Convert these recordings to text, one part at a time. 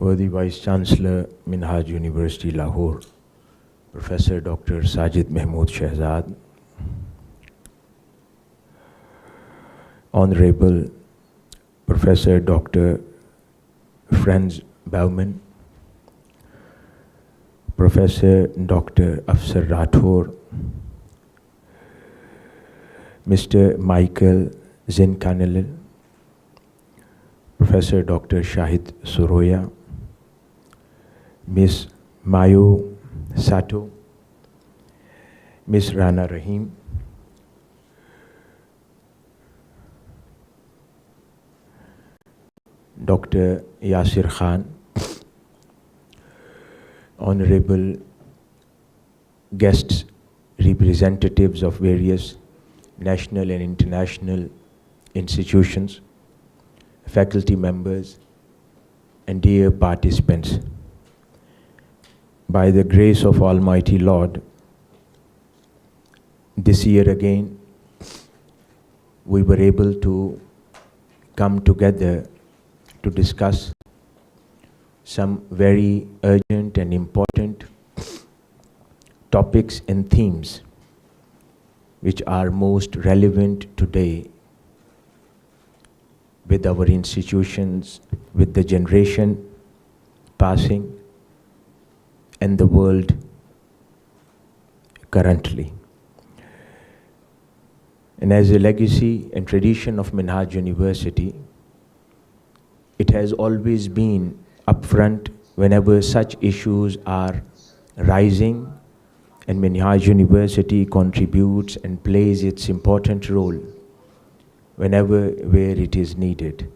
Worthy Vice Chancellor, Minhaj University, Lahore, Professor Dr. Sajid Mahmood Shehzad, Honorable Professor Dr. Franz Baumann, Professor Dr. Afsar Rathore, Mr. Michael Zinkanilil, Professor Dr. Shahid Soroya, Ms. Mayo Sato, Ms. Rana Rahim, Dr. Yasir Khan, Honorable guests, representatives of various national and international institutions, faculty members, and dear participants. By the grace of Almighty Lord, this year again, we were able to come together to discuss some very urgent and important topics and themes which are most relevant today with our institutions, with the generation passing, and the world currently. And as a legacy and tradition of Minhaj University, it has always been upfront whenever such issues are rising, and Minhaj University contributes and plays its important role whenever where it is needed.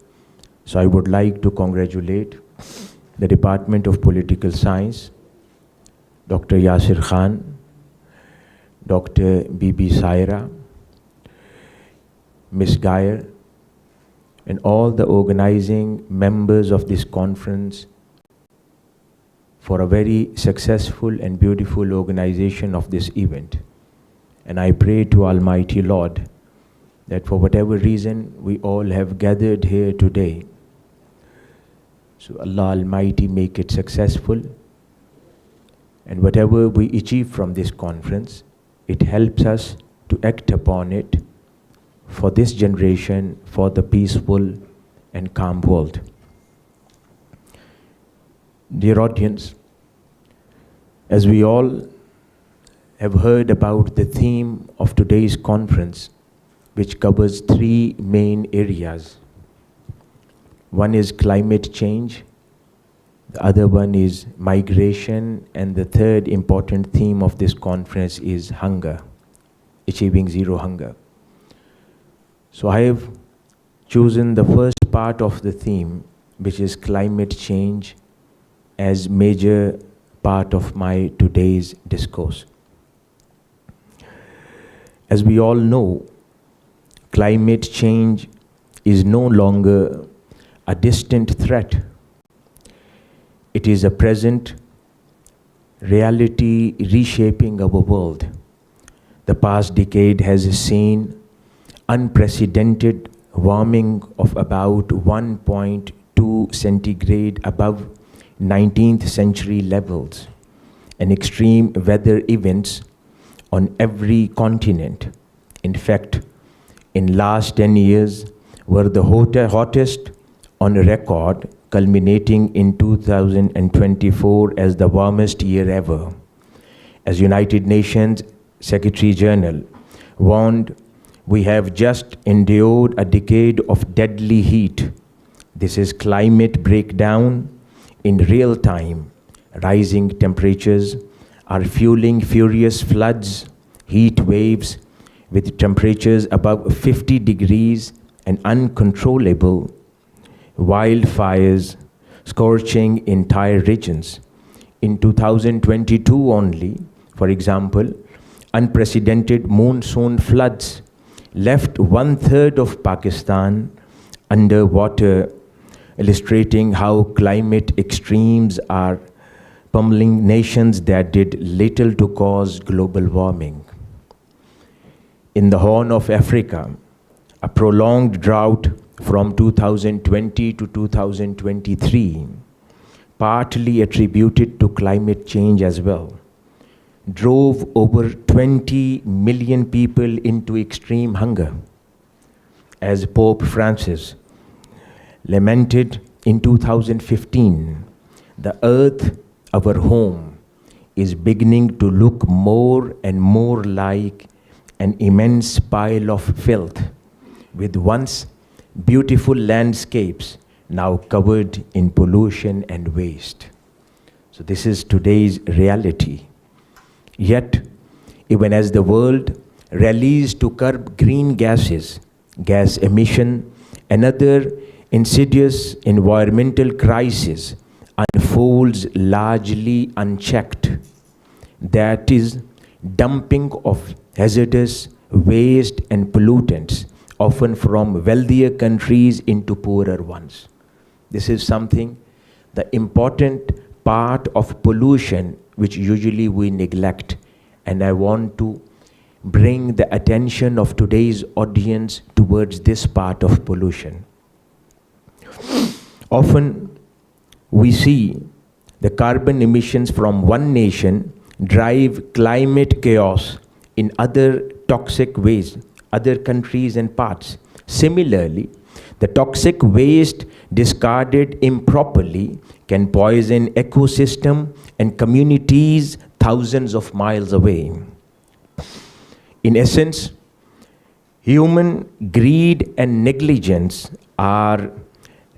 So I would like to congratulate the Department of Political Science, Dr. Yasir Khan, Dr. Bibi Saira, Ms. Gayer, and all the organizing members of this conference for a very successful and beautiful organization of this event. And I pray to Almighty Lord that for whatever reason we all have gathered here today, so Allah Almighty make it successful, and whatever we achieve from this conference, it helps us to act upon it for this generation, for the peaceful and calm world. Dear audience, as we all have heard about the theme of today's conference, which covers three main areas. One is climate change, the other one is migration, and the third important theme of this conference is hunger, achieving zero hunger. So I have chosen the first part of the theme, which is climate change, as major part of my today's discourse. As we all know, climate change is no longer a distant threat. It is a present reality reshaping our world. The past decade has seen unprecedented warming of about 1.2 centigrade above 19th century levels, and extreme weather events on every continent. In fact, in last 10 years were the hottest on record, culminating in 2024 as the warmest year ever. As United Nations Secretary General warned, we have just endured a decade of deadly heat. This is climate breakdown in real time. Rising temperatures are fueling furious floods, heat waves with temperatures above 50 degrees and uncontrollable wildfires scorching entire regions. In 2022 only, for example, unprecedented monsoon floods left 1/3 of Pakistan under water, illustrating how climate extremes are pummeling nations that did little to cause global warming. In the Horn of Africa, a prolonged drought from 2020 to 2023 partly attributed to climate change as well, drove over 20 million people into extreme hunger, as Pope Francis lamented in 2015. The earth, our home, is beginning to look more and more like an immense pile of filth, with once beautiful landscapes now covered in pollution and waste. So this is today's reality. Yet, even as the world rallies to curb green gases, gas emission, another insidious environmental crisis unfolds largely unchecked. That is, dumping of hazardous waste and pollutants, often from wealthier countries into poorer ones. This is something, the important part of pollution, which usually we neglect. And I want to bring the attention of today's audience towards this part of pollution. Often we see the carbon emissions from one nation drive climate chaos in other toxic ways, other countries and parts. Similarly, the toxic waste discarded improperly can poison ecosystem and communities thousands of miles away. In essence, human greed and negligence are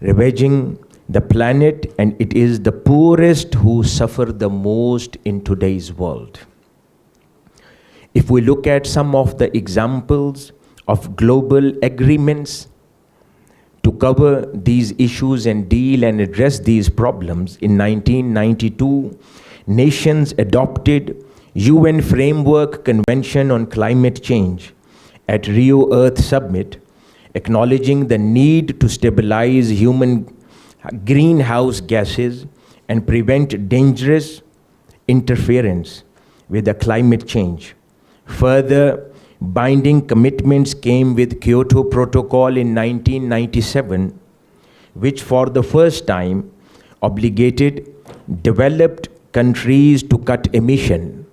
ravaging the planet, and it is the poorest who suffer the most in today's world. If we look at some of the examples of global agreements to cover these issues and deal and address these problems, in 1992, nations adopted UN Framework Convention on Climate Change at Rio Earth Summit, acknowledging the need to stabilize human greenhouse gases and prevent dangerous interference with the climate change. Further binding commitments came with Kyoto Protocol in 1997, which for the first time obligated developed countries to cut emission.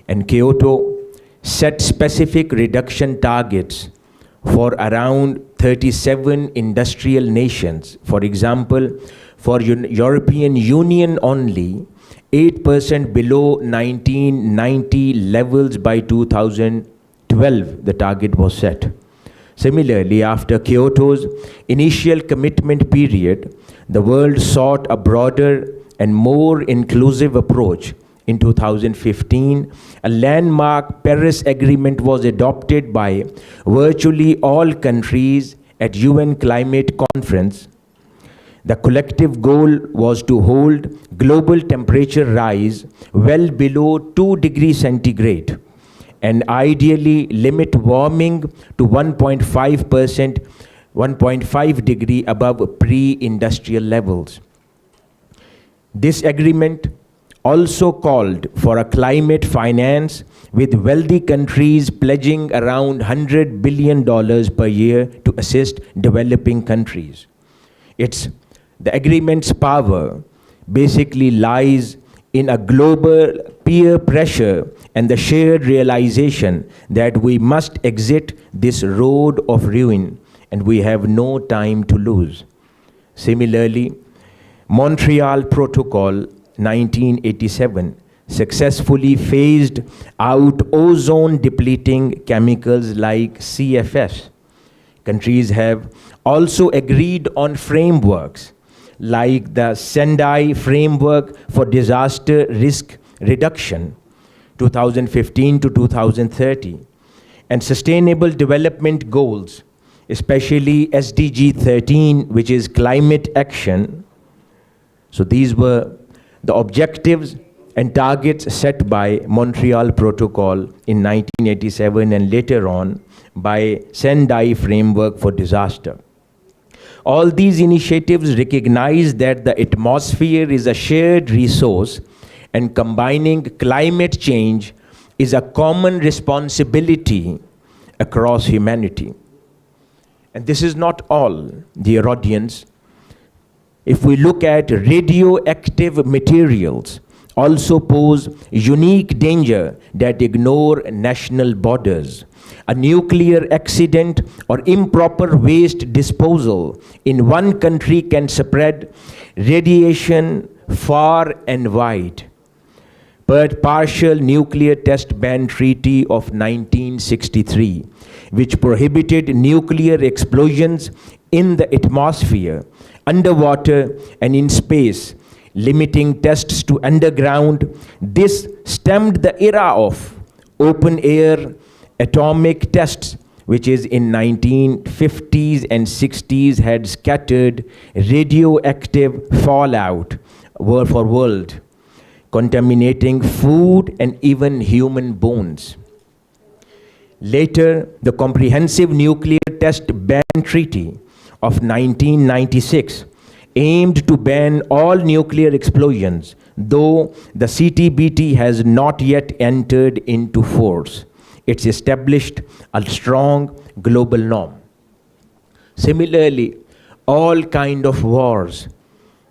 And Kyoto set specific reduction targets for around 37 industrial nations. For example, for European Union only, 8% below 1990 levels by 2012, the target was set. Similarly, after Kyoto's initial commitment period, the world sought a broader and more inclusive approach. In 2015, a landmark Paris Agreement was adopted by virtually all countries at UN Climate Conference. The collective goal was to hold global temperature rise well below 2 degrees centigrade and ideally limit warming to 1.5 degree above pre-industrial levels. This agreement also called for a climate finance, with wealthy countries pledging around $100 billion per year to assist developing countries. The agreement's power basically lies in a global peer pressure and the shared realization that we must exit this road of ruin and we have no time to lose. Similarly, Montreal Protocol 1987 successfully phased out ozone-depleting chemicals like CFS. Countries have also agreed on frameworks like the Sendai Framework for Disaster Risk Reduction 2015 to 2030 and Sustainable Development Goals, especially SDG 13, which is climate action. So these were the objectives and targets set by Montreal Protocol in 1987 and later on by Sendai Framework for Disaster. All these initiatives recognize that the atmosphere is a shared resource and combining climate change is a common responsibility across humanity. And this is not all, dear audience. if we look at radioactive materials, also pose unique danger that ignore national borders. A nuclear accident or improper waste disposal in one country can spread radiation far and wide. But partial nuclear test ban treaty of 1963, which prohibited nuclear explosions in the atmosphere, underwater and in space, limiting tests to underground, this stemmed the era of open-air atomic tests, which is in 1950s and 60s had scattered radioactive fallout for world, contaminating food and even human bones. Later, the Comprehensive Nuclear Test Ban Treaty of 1996 aimed to ban all nuclear explosions, though the CTBT has not yet entered into force. It's established a strong global norm. Similarly, all kind of wars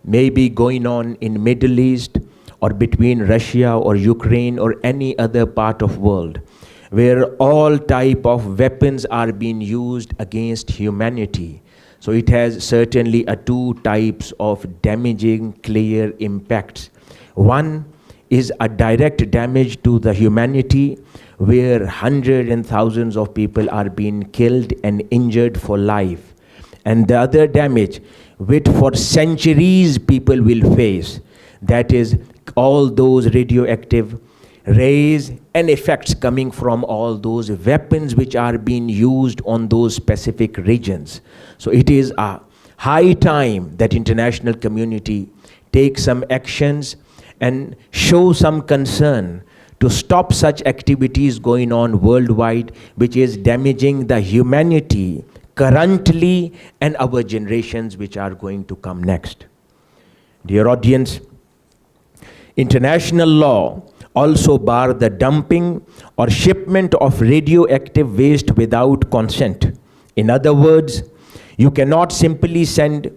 may be going on in Middle East or between Russia or Ukraine or any other part of world, where all type of weapons are being used against humanity. So it has certainly two types of damaging clear impacts. One is a direct damage to the humanity, where hundreds and thousands of people are being killed and injured for life. And the other damage, which for centuries people will face, that is all those radioactive rays and effects coming from all those weapons which are being used on those specific regions. So it is a high time that international community take some actions and show some concern to stop such activities going on worldwide, which is damaging the humanity currently and our generations which are going to come next. Dear audience, international law also bar the dumping or shipment of radioactive waste without consent. In other words, you cannot simply send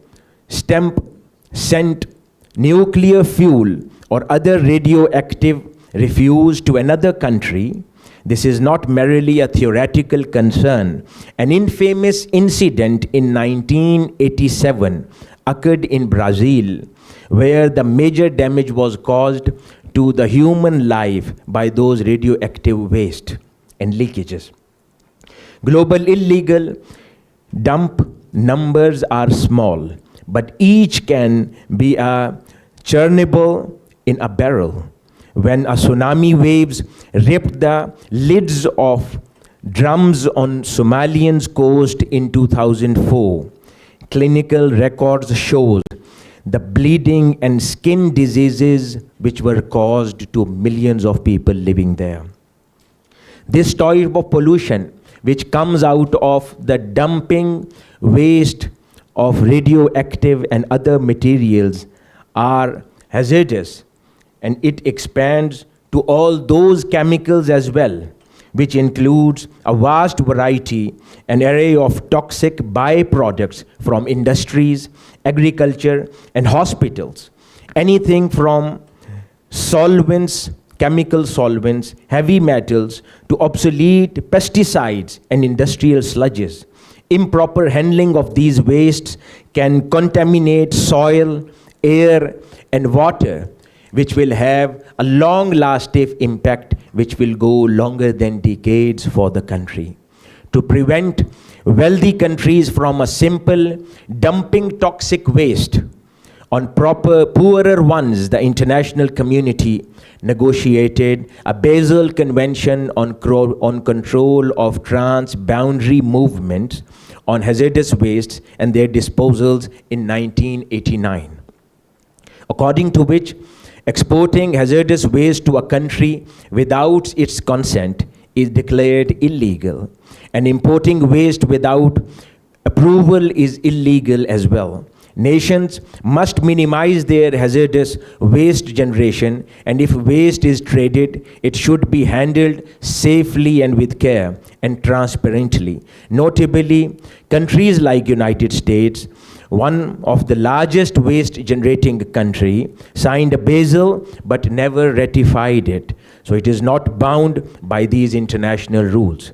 nuclear fuel or other radioactive refuse to another country. This is not merely a theoretical concern. An infamous incident in 1987 occurred in Brazil, where the major damage was caused to the human life by those radioactive waste and leakages. Global illegal dump numbers are small, but each can be a Chernobyl in a barrel. When a tsunami waves ripped the lids of drums on Somalian's coast in 2004, clinical records showed the bleeding and skin diseases which were caused to millions of people living there. This type of pollution which comes out of the dumping waste of radioactive and other materials are hazardous, and it expands to all those chemicals as well, which includes a vast variety, an array of toxic byproducts from industries, agriculture, and hospitals. Anything from solvents, chemical solvents, heavy metals, to obsolete pesticides and industrial sludges. Improper handling of these wastes can contaminate soil, air, and water, which will have a long-lasting impact which will go longer than decades for the country. To prevent wealthy countries from a simple dumping toxic waste on poorer ones, the international community negotiated a Basel Convention on control of trans-boundary movements on hazardous wastes and their disposals in 1989. According to which, exporting hazardous waste to a country without its consent is declared illegal, and importing waste without approval is illegal as well. Nations must minimize their hazardous waste generation, and if waste is traded, it should be handled safely and with care and transparently. Notably, countries like United States one of the largest waste generating country, signed a Basel but never ratified it. So it is not bound by these international rules.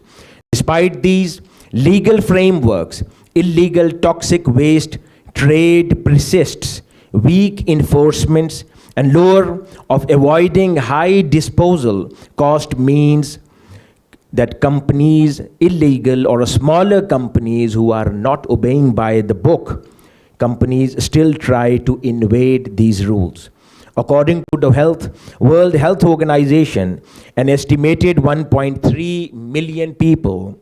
Despite these legal frameworks, illegal toxic waste trade persists. Weak enforcements and lure of avoiding high disposal cost means that companies, illegal or smaller companies who are not obeying by the book, companies still try to invade these rules. According to the World Health Organization, an estimated 1.3 million people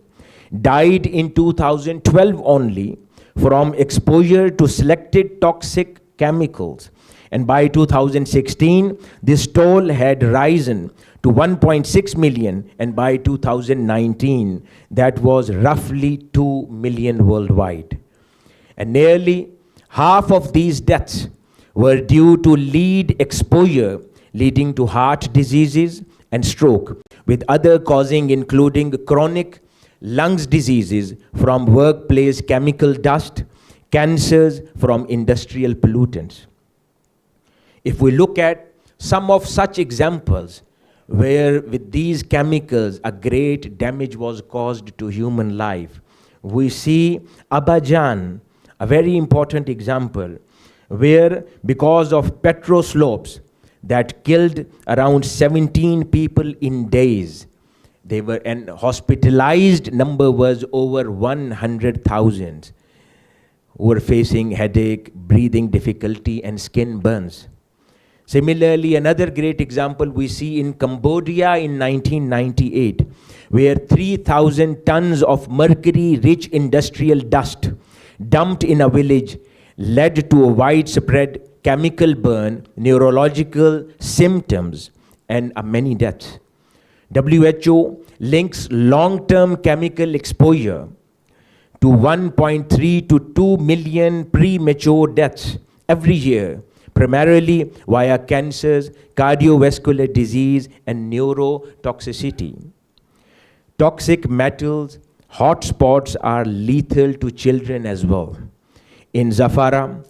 died in 2012 only from exposure to selected toxic chemicals. And by 2016, this toll had risen to 1.6 million, and by 2019, that was roughly 2 million worldwide. And nearly half of these deaths were due to lead exposure, leading to heart diseases and stroke, with other causing including chronic lungs diseases from workplace chemical dust, cancers from industrial pollutants. If we look at some of such examples where with these chemicals a great damage was caused to human life, we see Abajan, a very important example, where because of petroslopes that killed around 17 people in days, they were, and hospitalized number was over 100,000, who were facing headache, breathing difficulty, and skin burns. Similarly, another great example we see in Cambodia in 1998, where 3,000 tons of mercury-rich industrial dust dumped in a village led to a widespread chemical burn, neurological symptoms, and many deaths. WHO links long-term chemical exposure to 1.3 to 2 million premature deaths every year, primarily via cancers, cardiovascular disease, and neurotoxicity. Toxic metals hotspots are lethal to children as well. In Zamfara,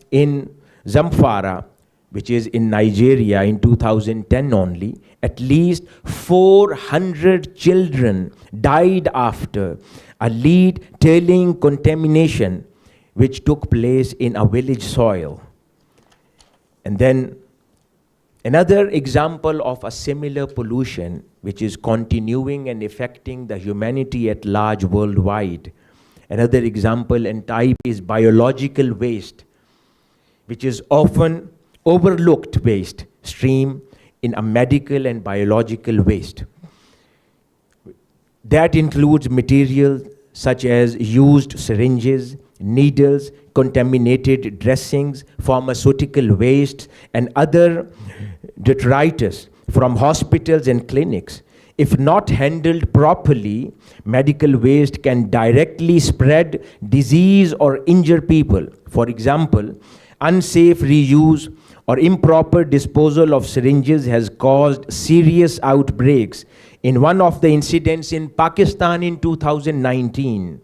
which is in Nigeria in 2010 only, at least 400 children died after a lead tailing contamination which took place in a village soil. And then another example of a similar pollution which is continuing and affecting the humanity at large worldwide. Another example and type is biological waste, which is often overlooked waste stream in a medical and biological waste. That includes materials such as used syringes, needles, contaminated dressings, pharmaceutical waste, and other detritus from hospitals and clinics. If not handled properly, medical waste can directly spread disease or injure people. For example, unsafe reuse or improper disposal of syringes has caused serious outbreaks. In one of the incidents in Pakistan in 2019,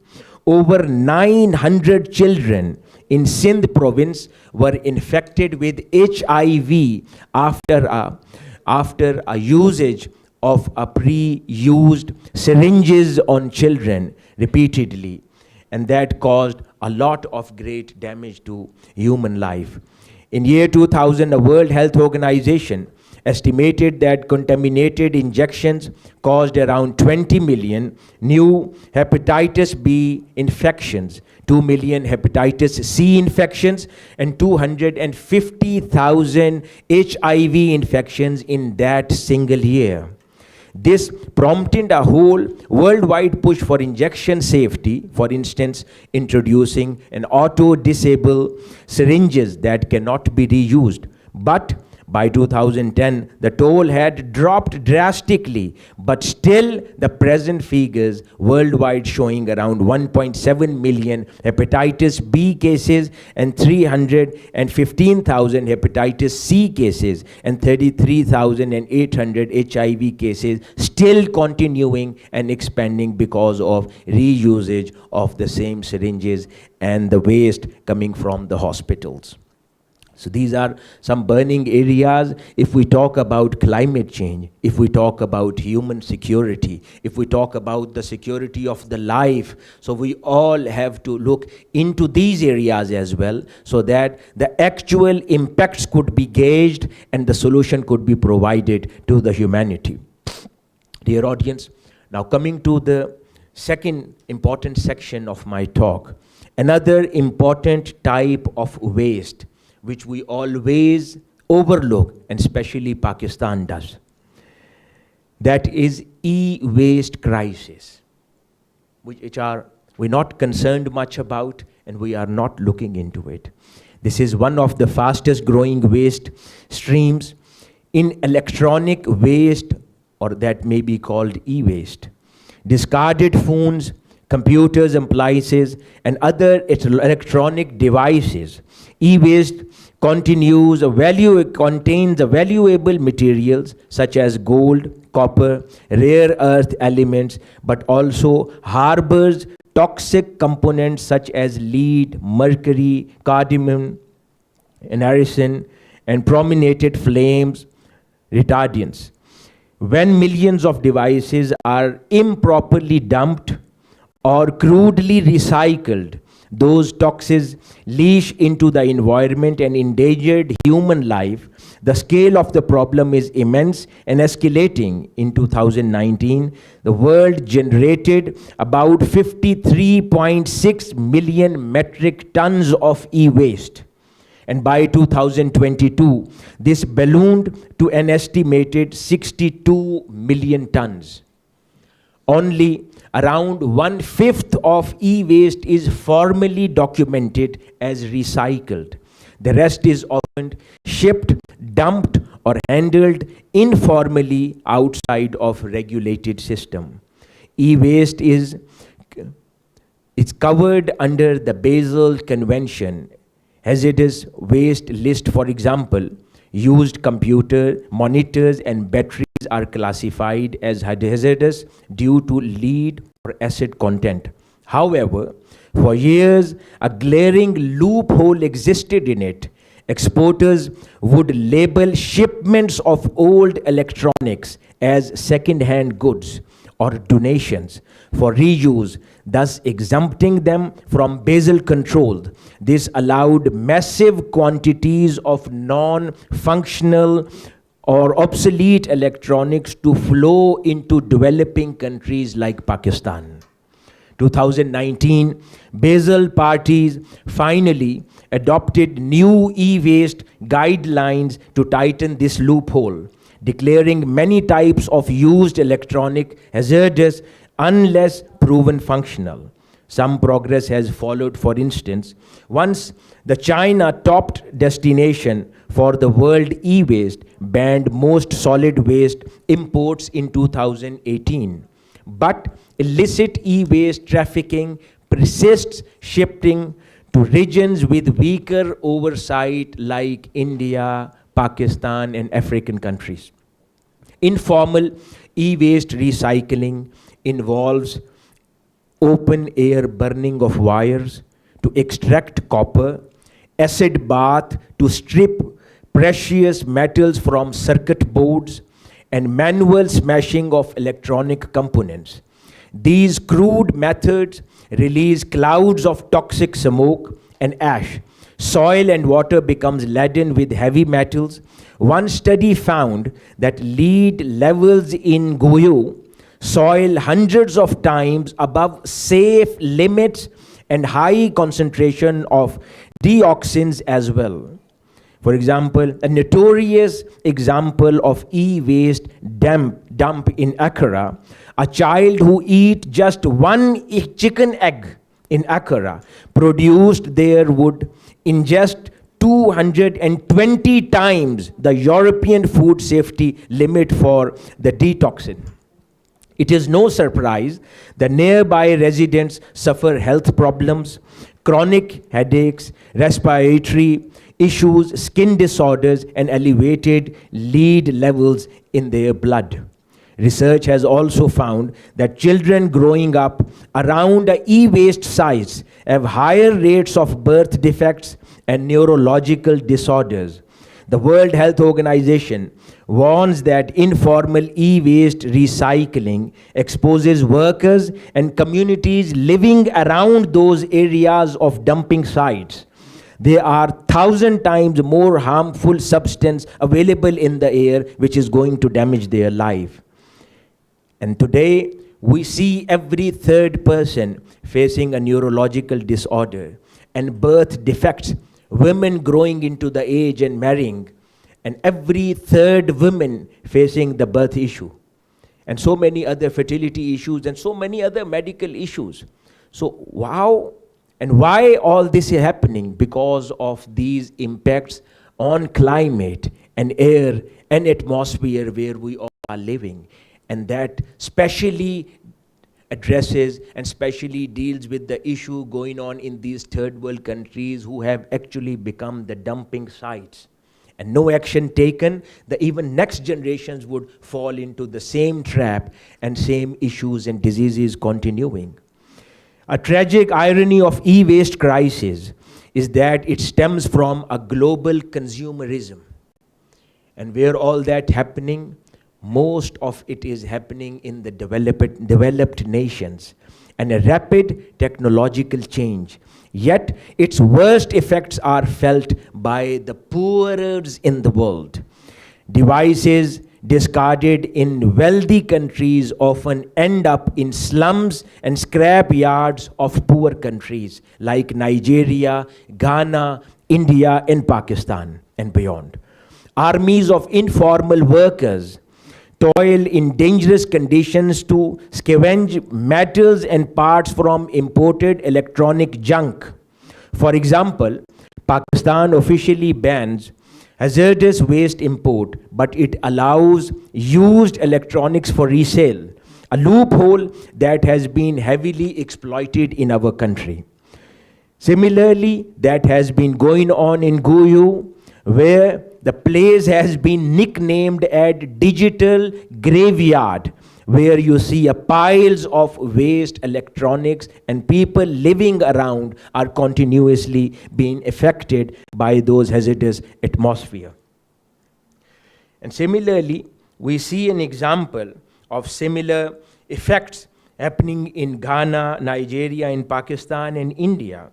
over 900 children in Sindh province were infected with HIV after a usage of a pre-used syringes on children repeatedly, and that caused a lot of great damage to human life. In year 2000, the World Health Organization estimated that contaminated injections caused around 20 million new hepatitis B infections, 2 million hepatitis C infections, and 250,000 HIV infections in that single year. This prompted a whole worldwide push for injection safety, for instance, introducing an auto-disable syringes that cannot be reused. But By 2010, the toll had dropped drastically, but still the present figures worldwide showing around 1.7 million hepatitis B cases and 315,000 hepatitis C cases and 33,800 HIV cases still continuing and expanding because of reusage of the same syringes and the waste coming from the hospitals. So these are some burning areas. If we talk about climate change, if we talk about human security, if we talk about the security of the life, so we all have to look into these areas as well, so that the actual impacts could be gauged and the solution could be provided to the humanity. Dear audience, now coming to the second important section of my talk, another important type of waste which we always overlook, and especially Pakistan does. That is e-waste crisis, which we're not concerned much about and we are not looking into it. This is one of the fastest growing waste streams in electronic waste, or that may be called e-waste. Discarded phones, computers, appliances, and other electronic devices. E-waste contains valuable materials such as gold, copper, rare earth elements, but also harbors toxic components such as lead, mercury, cadmium, and arsen, and brominated flames retardants. When millions of devices are improperly dumped or crudely recycled, those toxins leach into the environment and endangered human life. The scale of the problem is immense and escalating. In 2019, the world generated about 53.6 million metric tons of e-waste. And by 2022, this ballooned to an estimated 62 million tons. Only around 1/5 of e-waste is formally documented as recycled. The rest is often shipped, dumped, or handled informally outside of regulated system. E-waste is covered under the Basel Convention. Hazardous waste list, for example, used computer monitors and batteries are classified as hazardous due to lead or acid content. However, for years, a glaring loophole existed in it. Exporters would label shipments of old electronics as second-hand goods or donations for reuse, thus exempting them from Basel control. This allowed massive quantities of non-functional or obsolete electronics to flow into developing countries like Pakistan. 2019, Basel parties finally adopted new e-waste guidelines to tighten this loophole, declaring many types of used electronic hazardous unless proven functional. Some progress has followed. For instance, once the China top destination for the world e-waste banned most solid waste imports in 2018. But illicit e-waste trafficking persists, shifting to regions with weaker oversight like India, Pakistan, and African countries. Informal e-waste recycling involves open air burning of wires to extract copper, acid bath to strip precious metals from circuit boards, and manual smashing of electronic components. These crude methods release clouds of toxic smoke and ash. Soil and water becomes laden with heavy metals. One study found that lead levels in Goyo soil hundreds of times above safe limits and high concentration of dioxins as well. For example, a notorious example of e-waste dump in Accra, a child who eat just one chicken egg in Accra produced there would ingest 220 times the European food safety limit for the detoxin. It is no surprise that nearby residents suffer health problems, chronic headaches, respiratory issues, skin disorders, and elevated lead levels in their blood. Research has also found that children growing up around the e-waste sites have higher rates of birth defects and neurological disorders. The World Health Organization warns that informal e-waste recycling exposes workers and communities living around those areas of dumping sites. There are 1,000 times more harmful substance available in the air which is going to damage their life. And today, we see every third person facing a neurological disorder and birth defects, women growing into the age and marrying, and every third woman facing the birth issue, and so many other fertility issues and so many other medical issues. So how and why all this is happening? Because of these impacts on climate and air and atmosphere where we all are living. And that specially addresses and specially deals with the issue going on in these third world countries who have actually become the dumping sites. And no action taken, the even next generations would fall into the same trap and same issues and diseases continuing. A tragic irony of e-waste crisis is that it stems from a global consumerism. And where all that happening, most of it is happening in the developed nations and a rapid technological change. Yet its worst effects are felt by the poorest in the world. Devices discarded in wealthy countries often end up in slums and scrap yards of poor countries like Nigeria, Ghana, India, and Pakistan and beyond. Armies of informal workers toil in dangerous conditions to scavenge metals and parts from imported electronic junk. For example, Pakistan officially bans hazardous waste import, but it allows used electronics for resale, a loophole that has been heavily exploited in our country. Similarly, that has been going on in Guyu, where the place has been nicknamed as digital graveyard, where you see a piles of waste electronics and people living around are continuously being affected by those hazardous atmosphere. And similarly, we see an example of similar effects happening in Ghana, Nigeria, in Pakistan, and India,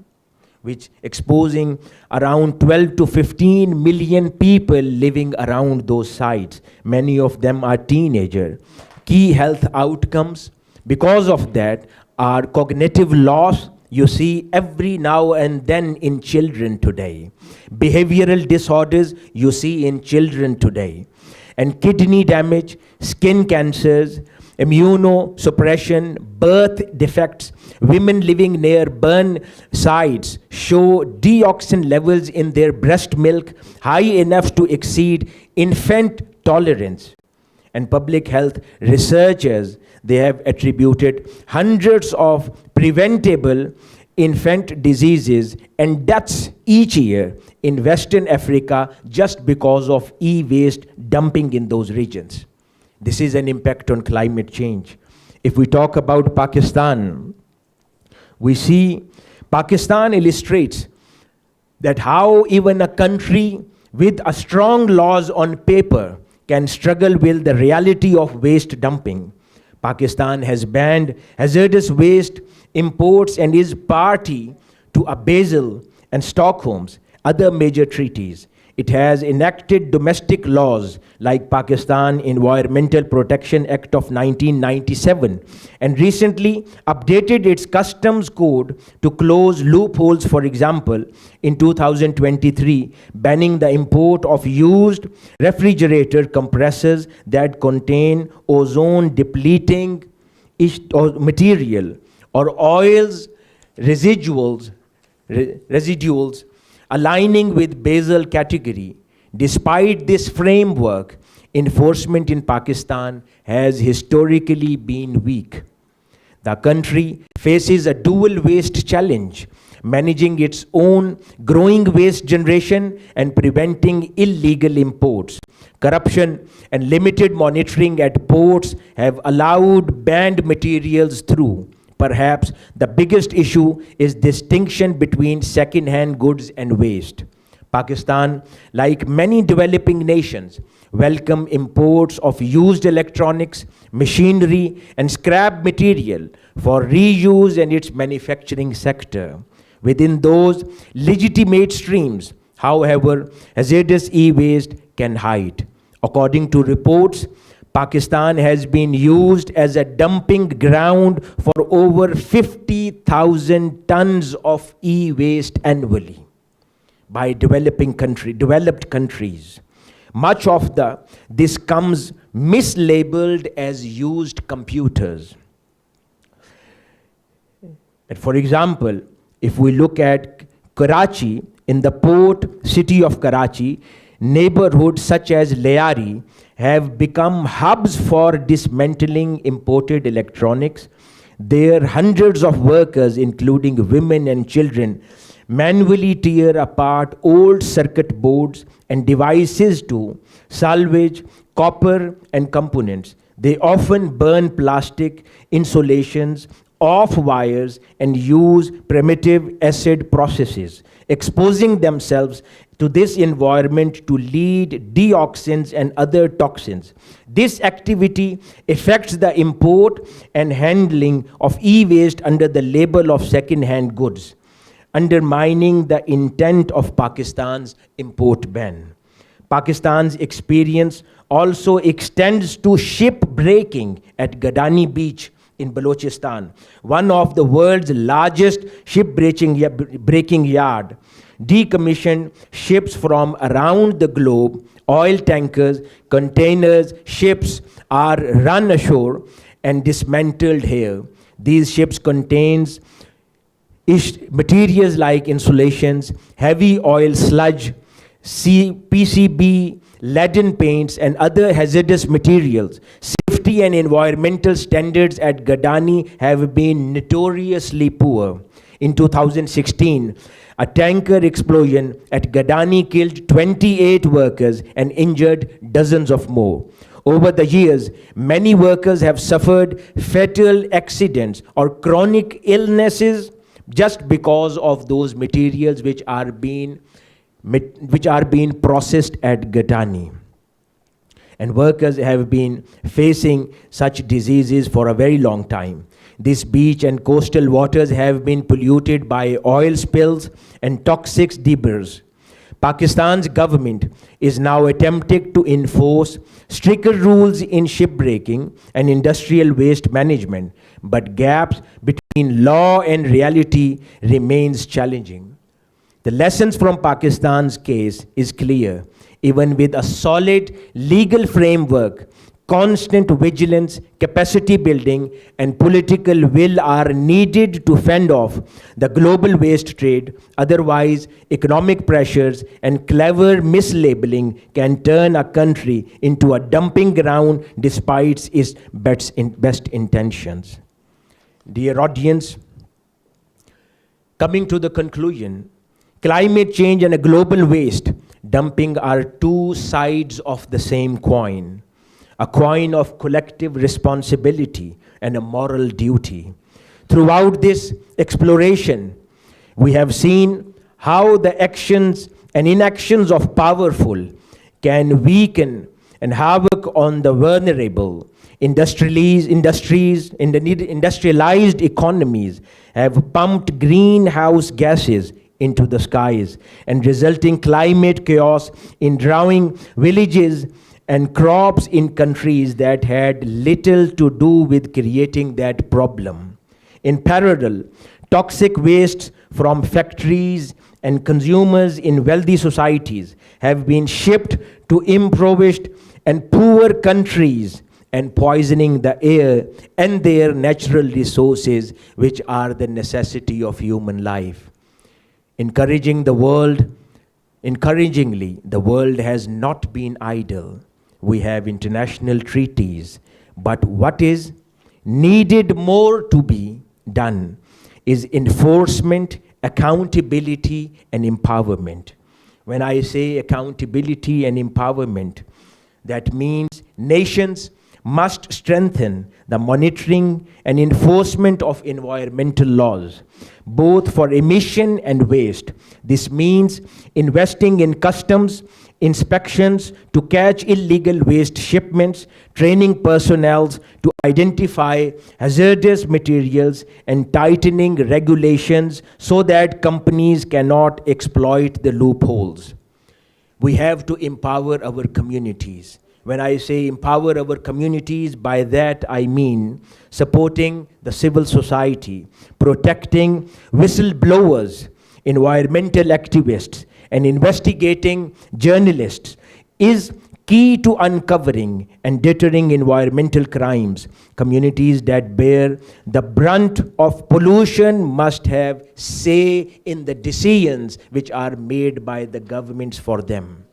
which exposing around 12 to 15 million people living around those sites. Many of them are teenagers. Key health outcomes because of that are cognitive loss, you see every now and then in children today. Behavioral disorders you see in children today. And kidney damage, skin cancers, immunosuppression, birth defects. Women living near burn sites show dioxin levels in their breast milk high enough to exceed infant tolerance. And public health researchers, they have attributed hundreds of preventable infant diseases and deaths each year in Western Africa just because of e-waste dumping in those regions. This is an impact on climate change. If we talk about Pakistan, we see Pakistan illustrates that how even a country with a strong laws on paper can struggle with the reality of waste dumping. Pakistan has banned hazardous waste imports and is party to a Basel and Stockholm's other major treaties. It has enacted domestic laws like Pakistan Environmental Protection Act of 1997 and recently updated its customs code to close loopholes, for example, in 2023, banning the import of used refrigerator compressors that contain ozone-depleting material or oils, residuals aligning with Basel category. Despite this framework, enforcement in Pakistan has historically been weak. The country faces a dual waste challenge, managing its own growing waste generation and preventing illegal imports. Corruption and limited monitoring at ports have allowed banned materials through. Perhaps the biggest issue is distinction between second-hand goods and waste. Pakistan, like many developing nations, welcome imports of used electronics, machinery, and scrap material for reuse in its manufacturing sector. Within those legitimate streams, however, hazardous e-waste can hide. According to reports, Pakistan has been used as a dumping ground for over 50,000 tons of e-waste annually by developed countries. Much of this comes mislabeled as used computers. And for example, if we look at Karachi, in the port city of Karachi, neighborhoods such as Layari have become hubs for dismantling imported electronics. There, hundreds of workers, including women and children, manually tear apart old circuit boards and devices to salvage copper and components. They often burn plastic insulations off wires and use primitive acid processes, exposing themselves to this environment to lead dioxins and other toxins. This activity affects the import and handling of e-waste under the label of second-hand goods, undermining the intent of Pakistan's import ban. Pakistan's experience also extends to shipbreaking at Gadani Beach in Balochistan, one of the world's largest shipbreaking yard. Decommissioned ships from around the globe, oil tankers, containers, ships are run ashore and dismantled here. These ships contain materials like insulations, heavy oil sludge, PCB, leaden paints, and other hazardous materials. Safety and environmental standards at Gadani have been notoriously poor. In 2016, a tanker explosion at Gadani killed 28 workers and injured dozens of more. Over the years, many workers have suffered fatal accidents or chronic illnesses just because of those materials which are being processed at Gadani. And workers have been facing such diseases for a very long time. This beach and coastal waters have been polluted by oil spills and toxic debris. Pakistan's government is now attempting to enforce stricter rules in shipbreaking and industrial waste management, but gaps between law and reality remains challenging. The lessons from Pakistan's case is clear. Even with a solid legal framework, constant vigilance, capacity building, and political will are needed to fend off the global waste trade. Otherwise, economic pressures and clever mislabeling can turn a country into a dumping ground despite its best intentions. Dear audience, coming to the conclusion, climate change and a global waste dumping are two sides of the same coin, a coin of collective responsibility and a moral duty. Throughout this exploration, we have seen how the actions and inactions of powerful can weaken and havoc on the vulnerable. Industrialized economies have pumped greenhouse gases into the skies, and resulting climate chaos in drowning villages and crops in countries that had little to do with creating that problem. In parallel, toxic wastes from factories and consumers in wealthy societies have been shipped to impoverished and poor countries and poisoning the air and their natural resources, which are the necessity of human life. Encouraging the world Encouragingly, the world has not been idle. We have international treaties, but what is needed more to be done is enforcement, accountability, and empowerment. When I say accountability and empowerment, that means nations must strengthen the monitoring and enforcement of environmental laws, both for emission and waste. This means investing in customs inspections to catch illegal waste shipments, training personnel to identify hazardous materials, and tightening regulations so that companies cannot exploit the loopholes. We have to empower our communities. When I say empower our communities, by that I mean supporting the civil society, protecting whistleblowers, environmental activists, and investigating journalists is key to uncovering and deterring environmental crimes. Communities that bear the brunt of pollution must have say in the decisions which are made by the governments for them.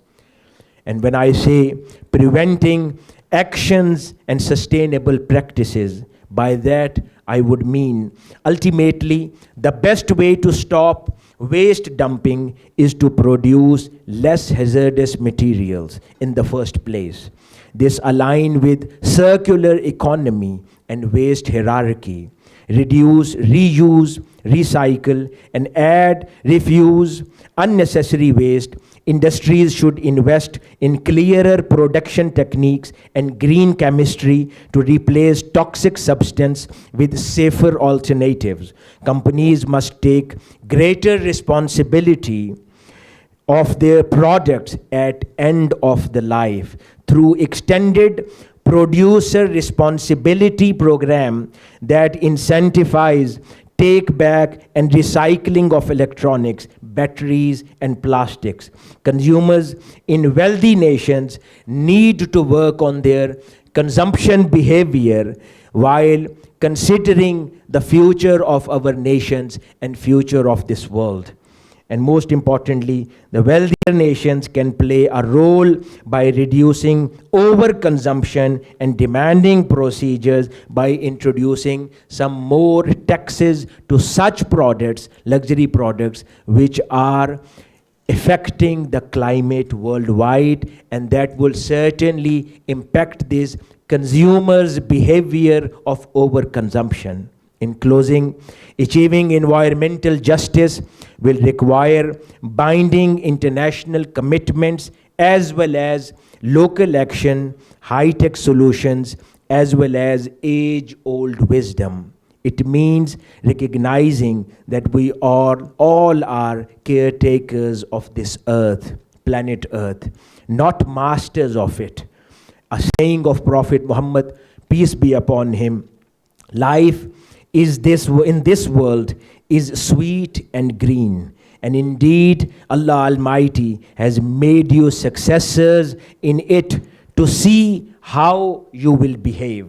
And when I say preventing actions and sustainable practices, by that I would mean ultimately the best way to stop waste dumping is to produce less hazardous materials in the first place. This aligns with circular economy and waste hierarchy. Reduce, reuse, recycle, and add, refuse unnecessary waste. Industries should invest in clearer production techniques and green chemistry to replace toxic substance with safer alternatives. Companies must take greater responsibility of their products at end of the life through extended producer responsibility program that incentivize take back and recycling of electronics, batteries, and plastics. Consumers in wealthy nations need to work on their consumption behavior while considering the future of our nations and future of this world. And most importantly, the wealthier nations can play a role by reducing overconsumption and demanding procedures by introducing some more taxes to such products, luxury products, which are affecting the climate worldwide, and that will certainly impact this consumers' behavior of overconsumption. In closing, achieving environmental justice will require binding international commitments as well as local action, high-tech solutions, as well as age-old wisdom. It means recognizing that we all are caretakers of this earth, planet Earth, not masters of it. A saying of Prophet Muhammad, peace be upon him, life in this world is sweet and green, and indeed Allah Almighty has made you successors in it to see how you will behave.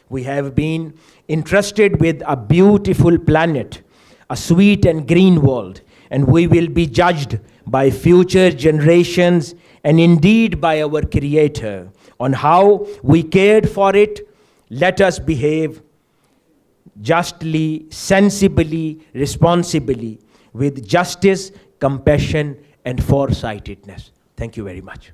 We have been entrusted with a beautiful planet, a sweet and green world, and we will be judged by future generations and indeed by our Creator on how we cared for it. Let us behave justly, sensibly, responsibly, with justice, compassion, and foresightedness. Thank you very much.